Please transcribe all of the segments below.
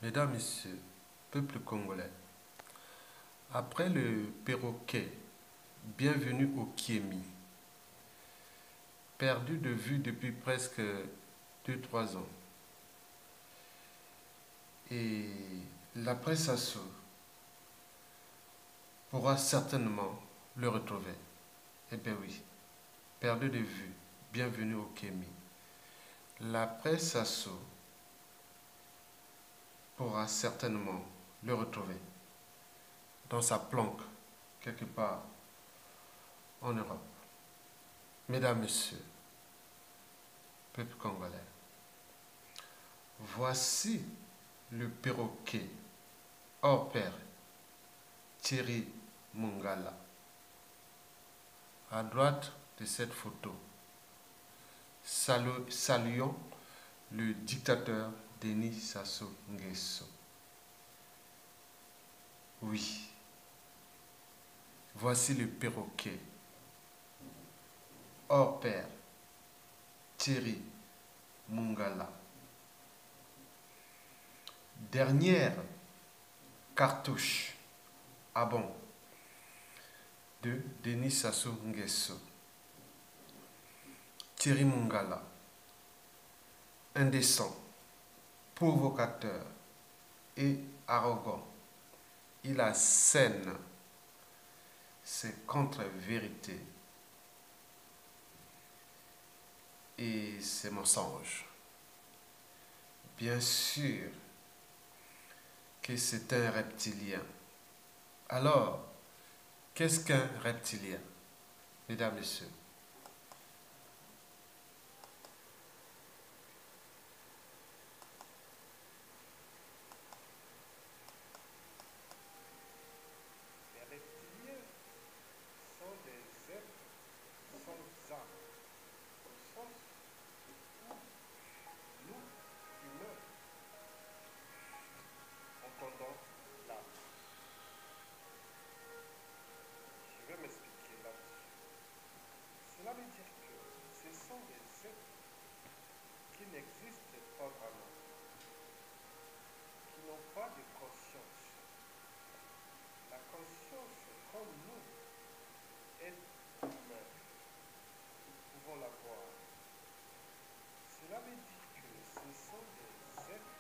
Mesdames, Messieurs, peuple congolais, après le perroquet, bienvenue au Kiemi, perdu de vue depuis presque 2 3 ans. Et la presse asso pourra certainement le retrouver. Eh bien oui, perdu de vue, bienvenue au Kiemi. La presse asso pourra certainement le retrouver dans sa planque, quelque part en Europe. Mesdames, Messieurs, peuple congolais, voici le perroquet hors pair Thierry Mongala. À droite de cette photo, saluons le dictateur Denis Sassou Nguesso. Oui, voici le perroquet hors pair Thierry Mongala. Dernière cartouche à bon de Denis Sassou Nguesso. Thierry Mongala, indécent, provocateur et arrogant. Il assène ses contre-vérités et ses mensonges. Bien sûr que c'est un reptilien. Alors, qu'est-ce qu'un reptilien, mesdames, messieurs? Les reptiliens sont des êtres sans âme, au sens où nous, humains, entendons l'âme. Je vais m'expliquer là-dessus. Cela veut dire que ce sont des êtres qui n'existent pas vraiment, qui n'ont pas de conscience. La conscience, comme nous, êtres humains, nous pouvons la voir. Cela veut dire que ce sont des êtres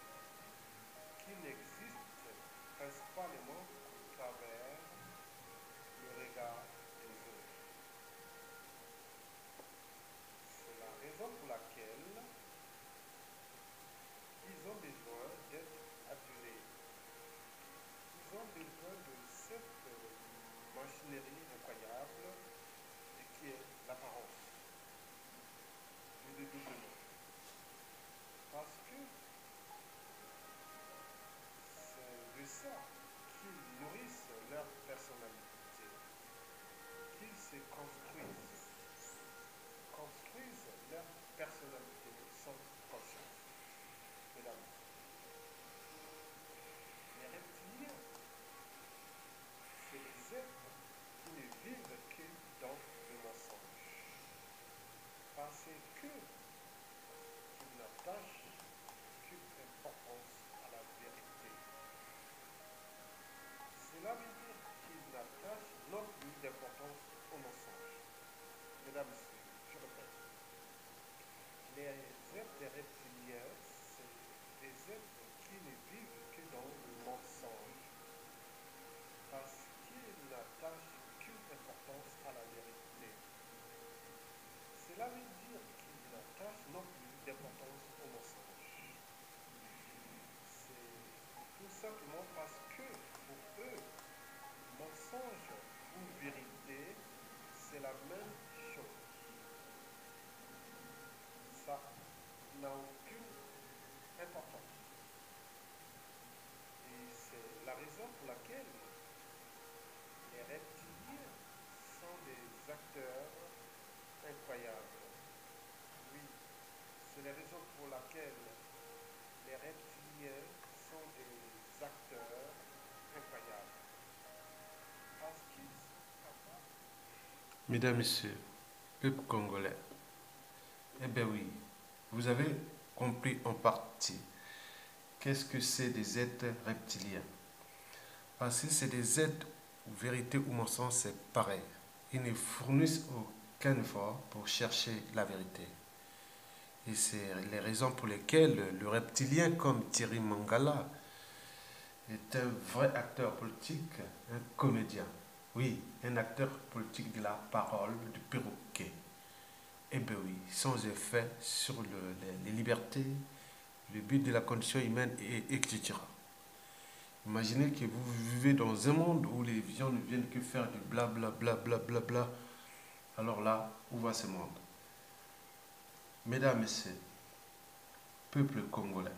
qui n'existent principalement qu'au travers le regard des autres. C'est la raison pour laquelle ils ont besoin d'être adulés. Ils ont besoin de cette machinerie incroyable et qui est l'apparence, le dédoublement. Parce que c'est de ça qu'ils nourrissent leur personnalité, qu'ils se construisent leur personnalité sans conscience. Mesdames, les reptiliens, c'est les êtres qui ne vivent que dans le mensonge. Parce qu'ils n'attachent qu'une importance à la vérité. Cela veut dire qu'ils n'attachent non plus d'importance au mensonge. Mesdames, Messieurs, je répète, les êtres des reptiliens, c'est des êtres qui ne vivent que dans le mensonge. Parce qu'ils n'attachent qu'une importance à la vérité. Cela veut dire qu'ils n'attachent non plus d'importance au mensonge. C'est tout simplement parce que pour eux, mensonge ou vérité, c'est la même chose. Ça n'a aucune importance. Et c'est la raison pour laquelle les reptiliens sont des acteurs incroyables. Oui, c'est la raison pour laquelle les reptiliens sont des acteurs incroyables. Parce qu'ils sont capables. Mesdames, Messieurs, peuple congolais, eh bien oui, vous avez compris en partie qu'est-ce que c'est des êtres reptiliens? Parce que c'est des êtres où vérité ou mensonge, c'est pareil. Ils ne fournissent aucun effort pour chercher la vérité. Et c'est les raisons pour lesquelles le reptilien comme Thierry Mangala est un vrai acteur politique, un comédien. Oui, un acteur politique de la parole, du perroquet. Eh bien oui, sans effet sur les libertés, le but de la condition humaine, etc. Imaginez que vous vivez dans un monde où les gens ne viennent que faire du blablabla, bla, bla, bla, bla. Alors là, où va ce monde? Mesdames, Messieurs, peuple congolais,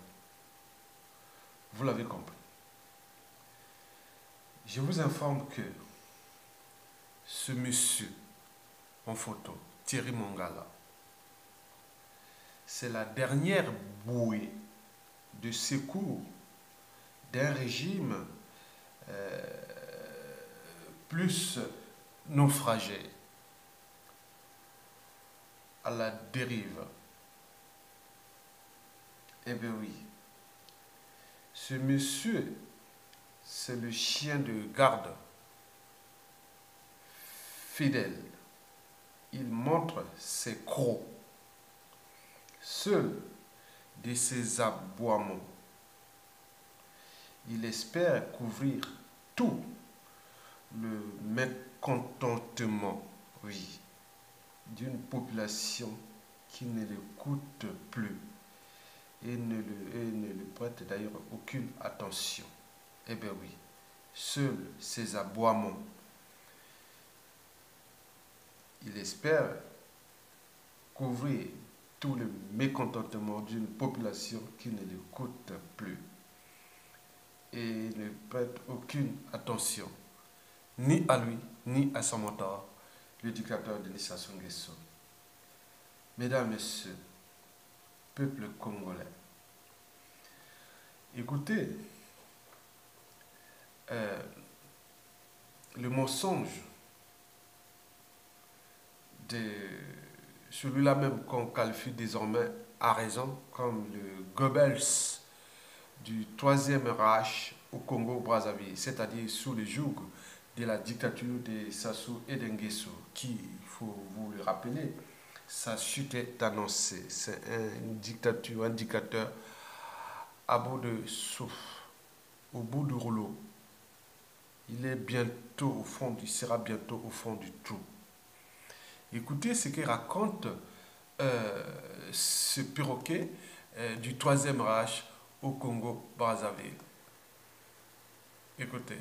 vous l'avez compris. Je vous informe que ce monsieur en photo, Thierry Mangala, c'est la dernière bouée de secours d'un régime plus naufragé, à la dérive. Eh bien oui, ce monsieur, c'est le chien de garde fidèle. Il montre ses crocs. Seul de ses aboiements, il espère couvrir tout le mécontentement, oui, d'une population qui ne l'écoute plus et ne lui prête d'ailleurs aucune attention. Eh bien oui, seuls ces aboiements, il espère couvrir tout le mécontentement d'une population qui ne l'écoute plus et ne prête aucune attention, ni à lui, ni à son mentor, le dictateur Denis Sassou Nguesso. Mesdames, Messieurs, peuple congolais, écoutez, le mensonge de celui-là même qu'on qualifie désormais à raison comme le Goebbels du troisième Reich au Congo-Brazzaville, c'est-à-dire sous le joug de la dictature de Sassou et d'Nguesso, qui, il faut vous le rappeler, sa chute est annoncée. C'est une dictature, un dictateur à bout de souffle, au bout du rouleau. Il est bientôt au fond, il sera bientôt au fond du trou. Écoutez ce que raconte ce perroquet du troisième Reich au Congo-Brazzaville. Écoutez.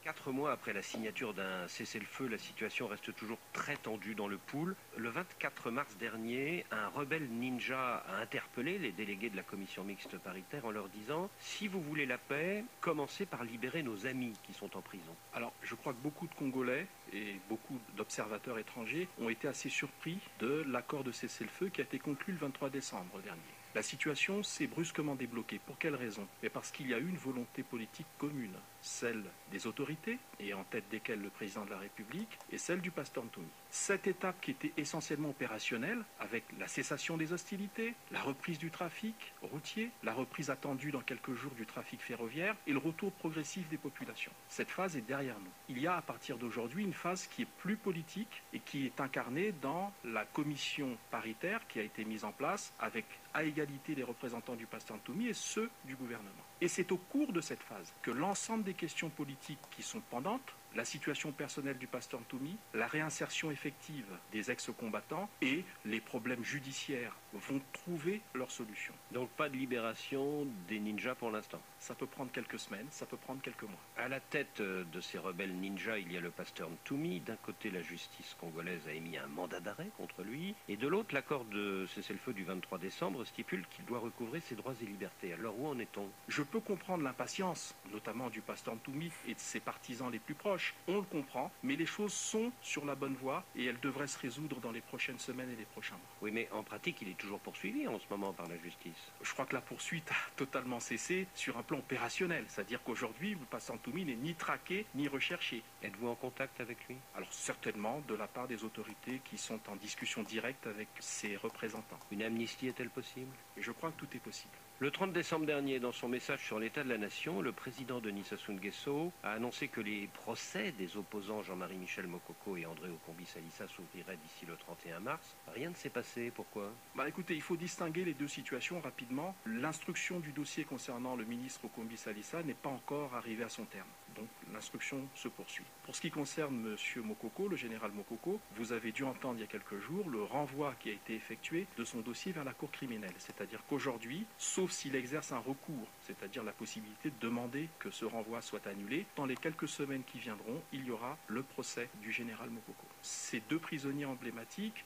4 mois après la signature d'un cessez-le-feu, la situation reste toujours très tendue dans le Pool. Le 24 mars dernier, un rebelle ninja a interpellé les délégués de la commission mixte paritaire en leur disant « Si vous voulez la paix, commencez par libérer nos amis qui sont en prison. » Alors, je crois que beaucoup de Congolais et beaucoup d'observateurs étrangers ont été assez surpris de l'accord de cessez-le-feu qui a été conclu le 23 décembre dernier. La situation s'est brusquement débloquée. Pour quelle raison? Mais parce qu'il y a eu une volonté politique commune, celle des autorités, et en tête desquelles le président de la République, et celle du pasteur Ntoumi. Cette étape qui était essentiellement opérationnelle, avec la cessation des hostilités, la reprise du trafic routier, la reprise attendue dans quelques jours du trafic ferroviaire, et le retour progressif des populations. Cette phase est derrière nous. Il y a à partir d'aujourd'hui une phase qui est plus politique et qui est incarnée dans la commission paritaire qui a été mise en place avec à égalité les représentants du pasteur Ntoumi et ceux du gouvernement. Et c'est au cours de cette phase que l'ensemble des questions politiques qui sont pendantes, la situation personnelle du pasteur Ntoumi, la réinsertion effective des ex-combattants et les problèmes judiciaires vont trouver leur solution. Donc pas de libération des ninjas pour l'instant. Ça peut prendre quelques semaines, ça peut prendre quelques mois. À la tête de ces rebelles ninjas, il y a le pasteur Ntoumi. D'un côté, la justice congolaise a émis un mandat d'arrêt contre lui. Et de l'autre, l'accord de cessez-le-feu du 23 décembre stipule qu'il doit recouvrer ses droits et libertés. Alors où en est-on? Je peux comprendre l'impatience, notamment du pasteur Ntoumi et de ses partisans les plus proches, proche, on le comprend, mais les choses sont sur la bonne voie et elles devraient se résoudre dans les prochaines semaines et les prochains mois. Oui, mais en pratique, il est toujours poursuivi en ce moment par la justice. Je crois que la poursuite a totalement cessé sur un plan opérationnel, c'est-à-dire qu'aujourd'hui, Mpassantoumi n'est ni traqué ni recherché. Êtes-vous en contact avec lui? Alors certainement de la part des autorités qui sont en discussion directe avec ses représentants. Une amnistie est-elle possible? Et je crois que tout est possible. Le 30 décembre dernier, dans son message sur l'état de la nation, le président Denis Sassou Nguesso a annoncé que les procès des opposants Jean-Marie Michel Mokoko et André Okombi Salissa s'ouvriraient d'ici le 31 mars. Rien ne s'est passé, pourquoi? Écoutez, il faut distinguer les deux situations rapidement. L'instruction du dossier concernant le ministre Okombi Salissa n'est pas encore arrivée à son terme. Donc l'instruction se poursuit. Pour ce qui concerne M. Mokoko, le général Mokoko, vous avez dû entendre il y a quelques jours le renvoi qui a été effectué de son dossier vers la cour criminelle. C'est-à-dire qu'aujourd'hui, sauf s'il exerce un recours, c'est-à-dire la possibilité de demander que ce renvoi soit annulé, dans les quelques semaines qui viendront, il y aura le procès du général Mokoko. Ces deux prisonniers emblématiques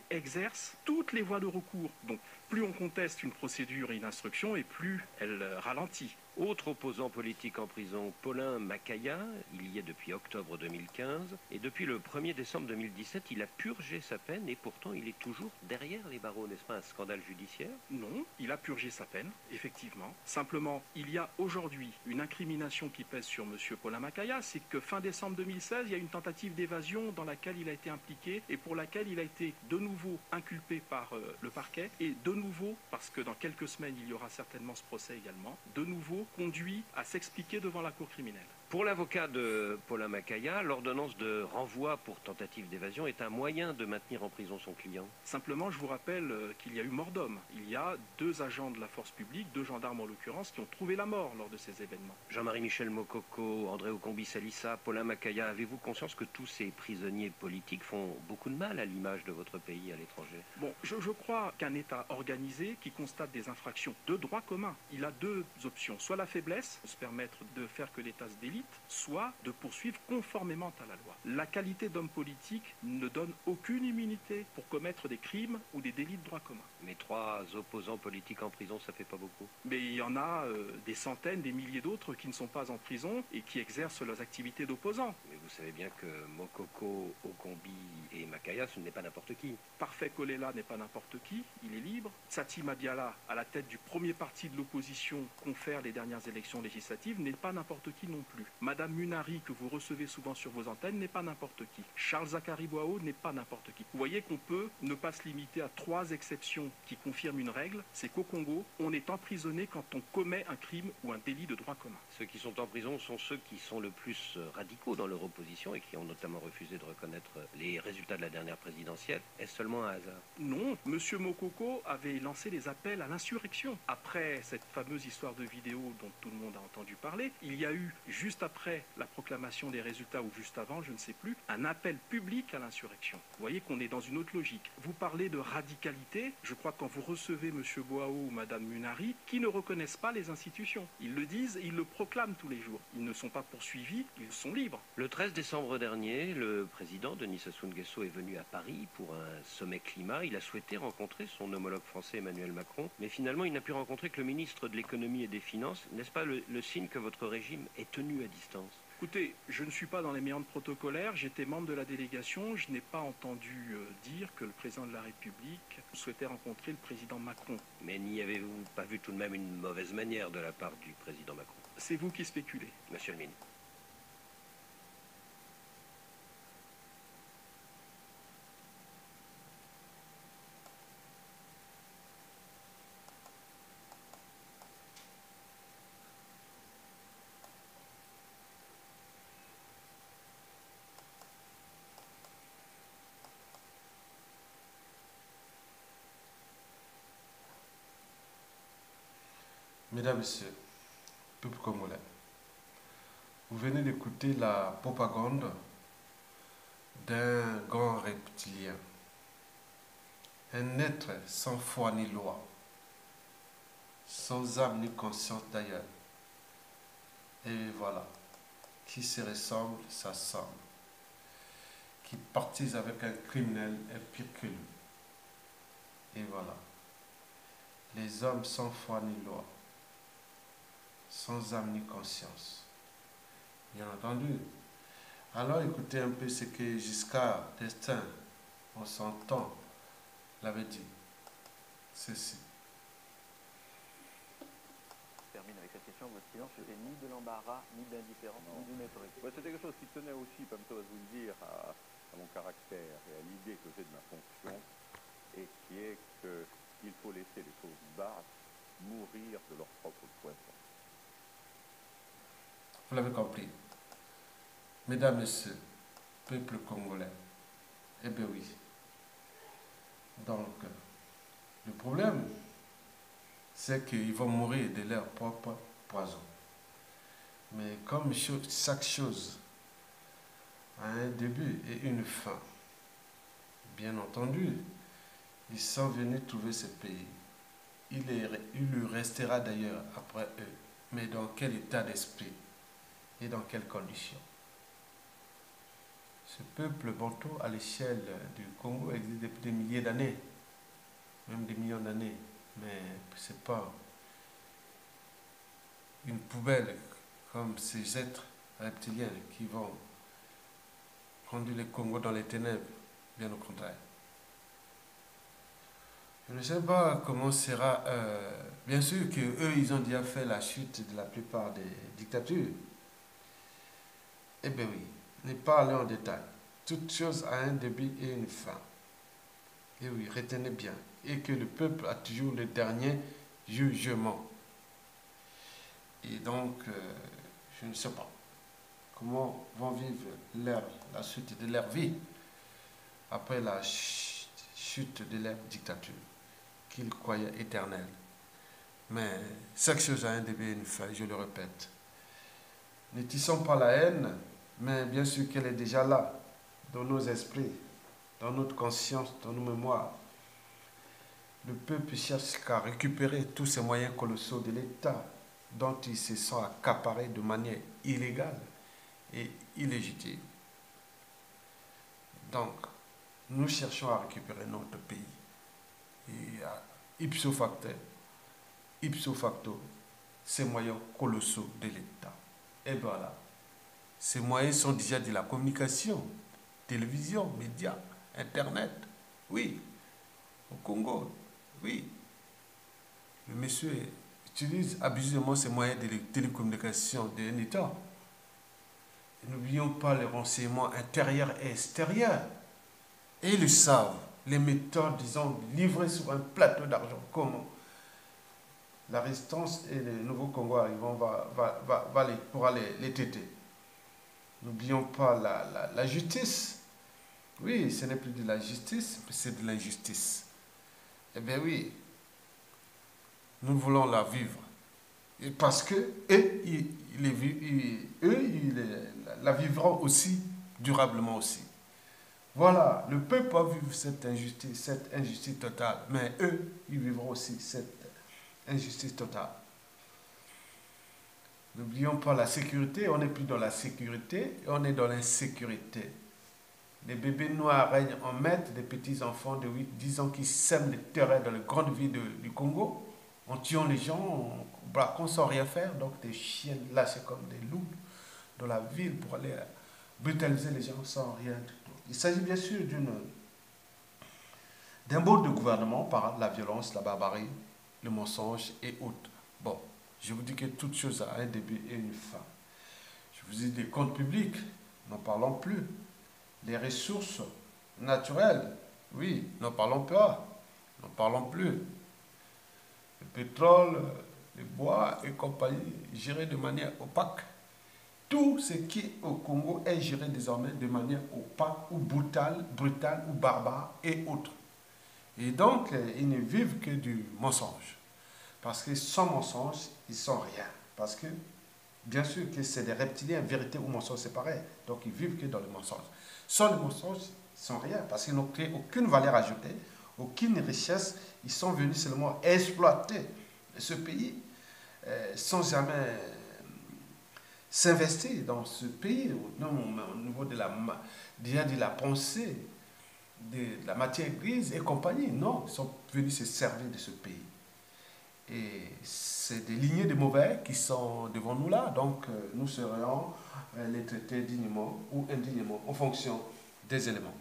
exercent toutes les voies de recours. Donc plus on conteste une procédure et une instruction, et plus elle ralentit. Autre opposant politique en prison, Paulin Makaya, il y est depuis octobre 2015, et depuis le 1er décembre 2017, il a purgé sa peine, et pourtant il est toujours derrière les barreaux, n'est-ce pas un scandale judiciaire? Non, il a purgé sa peine, effectivement. Simplement, il y a aujourd'hui une incrimination qui pèse sur M. Paulin Makaya, c'est que fin décembre 2016, il y a une tentative d'évasion dans laquelle il a été impliqué, et pour laquelle il a été de nouveau inculpé par le parquet, et de nouveau, parce que dans quelques semaines, il y aura certainement ce procès également, de nouveau conduit à s'expliquer devant la cour criminelle. Pour l'avocat de Paulin Makaya, l'ordonnance de renvoi pour tentative d'évasion est un moyen de maintenir en prison son client. Simplement, je vous rappelle qu'il y a eu mort d'homme. Il y a 2 agents de la force publique, 2 gendarmes en l'occurrence, qui ont trouvé la mort lors de ces événements. Jean-Marie Michel Mokoko, André Okombi Salissa, Paulin Makaya, avez-vous conscience que tous ces prisonniers politiques font beaucoup de mal à l'image de votre pays à l'étranger? Bon, je crois qu'un État organisé qui constate des infractions de droit commun, il a 2 options. Soit la faiblesse, se permettre de faire que l'État se délite, soit de poursuivre conformément à la loi. La qualité d'homme politique ne donne aucune immunité pour commettre des crimes ou des délits de droit commun. Mais 3 opposants politiques en prison, ça fait pas beaucoup. Mais il y en a des centaines, des milliers d'autres qui ne sont pas en prison et qui exercent leurs activités d'opposants. Mais vous savez bien que Mokoko, Okombi et Makaya, ce n'est pas n'importe qui. Parfait Kolela n'est pas n'importe qui, il est libre. Tsati Madiala, à la tête du premier parti de l'opposition confère les dernières élections législatives, n'est pas n'importe qui non plus. Madame Munari, que vous recevez souvent sur vos antennes, n'est pas n'importe qui. Charles Zakari Boao n'est pas n'importe qui. Vous voyez qu'on peut ne pas se limiter à 3 exceptions qui confirment une règle, c'est qu'au Congo, on est emprisonné quand on commet un crime ou un délit de droit commun. Ceux qui sont en prison sont ceux qui sont le plus radicaux dans leur opposition et qui ont notamment refusé de reconnaître les résultats de la dernière présidentielle. Est-ce seulement un hasard? Non, M. Mokoko avait lancé des appels à l'insurrection. Après cette fameuse histoire de vidéo dont tout le monde a entendu parler, il y a eu, juste après la proclamation des résultats ou juste avant, je ne sais plus, un appel public à l'insurrection. Vous voyez qu'on est dans une autre logique. Vous parlez de radicalité, je crois que quand vous recevez M. Boao ou Mme Munari, qui ne reconnaissent pas les institutions. Ils le disent et ils le proclament tous les jours. Ils ne sont pas poursuivis, ils sont libres. Le 13 décembre dernier, le président Denis Sassou Nguesso est venu à Paris pour un sommet climat. Il a souhaité rencontrer son homologue français Emmanuel Macron, mais finalement il n'a pu rencontrer que le ministre de l'économie et des finances. N'est-ce pas le signe que votre régime est tenu à distance? Écoutez, je ne suis pas dans les méandres protocolaires, j'étais membre de la délégation, je n'ai pas entendu dire que le président de la République souhaitait rencontrer le président Macron. Mais n'y avez-vous pas vu tout de même une mauvaise manière de la part du président Macron? C'est vous qui spéculez. Monsieur le ministre. Mesdames, Messieurs, peuple congolais, vous venez d'écouter la propagande d'un grand reptilien, un être sans foi ni loi, sans âme ni conscience d'ailleurs. Et voilà, qui se ressemble, s'assemble, qui partise avec un criminel est pire que lui. Et voilà, les hommes sans foi ni loi, sans âme ni conscience. Bien entendu, Alors écoutez un peu ce que Giscard d'Estaing, en son temps, l'avait dit. Ceci. Je termine avec cette question. Votre silence n'était ni de l'embarras, ni de l'indifférence, ni du mépris. C'était quelque chose qui tenait aussi, comme ça, je vous le dire, à mon caractère et à l'idée que j'ai de ma fonction, et qui est qu'il faut laisser les choses basses mourir de leur propre poison. Vous l'avez compris. Mesdames, Messieurs, peuple congolais, eh bien oui. Donc, le problème, c'est qu'ils vont mourir de leur propre poison. Mais comme chaque chose a un début et une fin, bien entendu, ils sont venus trouver ce pays. Il lui restera d'ailleurs après eux. Mais dans quel état d'esprit et dans quelles conditions? Ce peuple bantou à l'échelle du Congo existe depuis des milliers d'années, même des millions d'années. Mais ce n'est pas une poubelle comme ces êtres reptiliens qui vont conduire le Congo dans les ténèbres, bien au contraire. Je ne sais pas comment sera... bien sûr qu'eux, ils ont déjà fait la chute de la plupart des dictatures. Eh bien oui, ne pas aller en détail. Toute chose a un début et une fin. Et oui, retenez bien. Et que le peuple a toujours le dernier jugement. Et donc, je ne sais pas comment vont vivre la suite de leur vie après la chute de leur dictature qu'ils croyaient éternelle. Mais chaque chose a un début et une fin, je le répète. Ne tissons pas la haine, mais bien sûr qu'elle est déjà là, dans nos esprits, dans notre conscience, dans nos mémoires. Le peuple cherche qu'à récupérer tous ces moyens colossaux de l'État dont ils se sont accaparés de manière illégale et illégitime. Donc, nous cherchons à récupérer notre pays. Et ipso facto, ces moyens colossaux de l'État. Et voilà. Ces moyens sont déjà de la communication, télévision, médias, Internet. Oui, au Congo, oui. Le monsieur utilise abusivement ces moyens de télécommunication d'un État. N'oublions pas les renseignements intérieurs et extérieurs. Et ils le savent. Les méthodes, disons, livrées sur un plateau d'argent. Comment la résistance et les nouveaux Congos arrivant pourra les têter. N'oublions pas la justice. Oui, ce n'est plus de la justice, c'est de l'injustice. Eh bien oui, nous voulons la vivre. Et parce que eux, ils la vivront aussi, durablement aussi. Voilà, le peuple va vivre cette injustice totale, mais eux, ils vivront aussi cette injustice totale. N'oublions pas la sécurité, on n'est plus dans la sécurité, on est dans l'insécurité. Les bébés noirs règnent en maître, des petits enfants de 8-10 ans qui sèment les terreurs dans les grandes villes du Congo, en tuant les gens, en braquant sans rien faire, donc des chiens lâchés comme des loups dans la ville pour aller brutaliser les gens sans rien du tout. Il s'agit bien sûr d'un mode de gouvernement par la violence, la barbarie, le mensonge et autres. Bon, je vous dis que toute chose a un début et une fin. Je vous dis des comptes publics, n'en parlons plus. Les ressources naturelles, oui, n'en parlons pas, n'en parlons plus. Le pétrole, le bois et compagnie, gérés de manière opaque. Tout ce qui est au Congo est géré désormais de manière opaque ou brutale ou barbare et autres. Et donc, ils ne vivent que du mensonge. Parce que sans mensonge, ils ne sont rien. Parce que, bien sûr que c'est des reptiliens, vérité ou mensonge, c'est pareil. Donc, ils vivent que dans le mensonge. Sans le mensonge, ils ne sont rien. Parce qu'ils n'ont créé aucune valeur ajoutée, aucune richesse. Ils sont venus seulement exploiter ce pays sans jamais s'investir dans ce pays au niveau de la pensée, de la matière grise et compagnie. Non, ils sont venus se servir de ce pays. Et c'est des lignées de mauvais qui sont devant nous là. Donc, nous serions les traiter dignement ou indignement en fonction des éléments.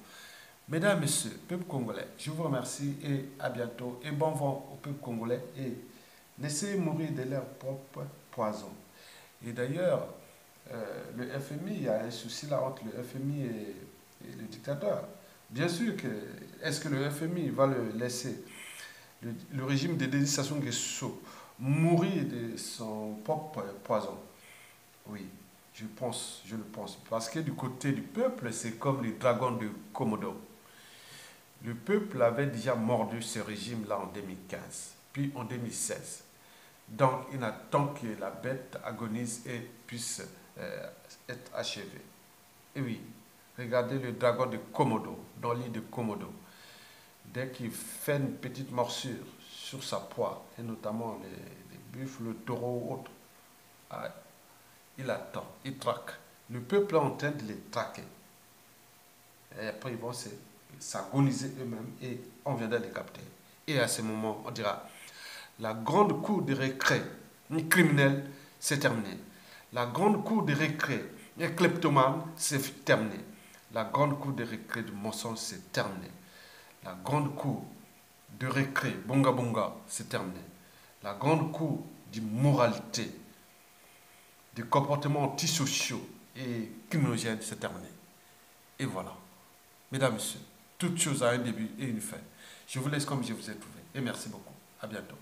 Mesdames, Messieurs, peuple congolais, je vous remercie et à bientôt. Et bon vent au peuple congolais et laissez mourir de leur propre poison. Et d'ailleurs, le FMI, il y a un souci là entre le FMI et le dictateur. Bien sûr que, est-ce que le FMI va le laisser, le régime de Denis Sassou Nguesso, mourir de son propre poison? Oui, je le pense. Parce que du côté du peuple, c'est comme les dragons de Komodo. Le peuple avait déjà mordu ce régime-là en 2015, puis en 2016. Donc, il attend que la bête agonise et puisse être achevée. Et oui, regardez le dragon de Komodo, dans l'île de Komodo. Dès qu'il fait une petite morsure sur sa proie, et notamment les buffles, le taureau ou autres, il attend, il traque. Le peuple est en train de les traquer. Et après, ils vont s'agoniser eux-mêmes et on viendra les capter. Et à ce moment, on dira, la grande cour de récré criminel, c'est terminé. La grande cour de récré kleptomane, c'est terminé. La grande cour de récré du mensonge, c'est terminé. La grande cour de récré bonga bonga, c'est terminé. La grande cour d'immoralité, des comportements antisociaux et criminogènes, c'est terminé. Et voilà. Mesdames, Messieurs, toute chose a un début et une fin. Je vous laisse comme je vous ai trouvé. Et merci beaucoup. À bientôt.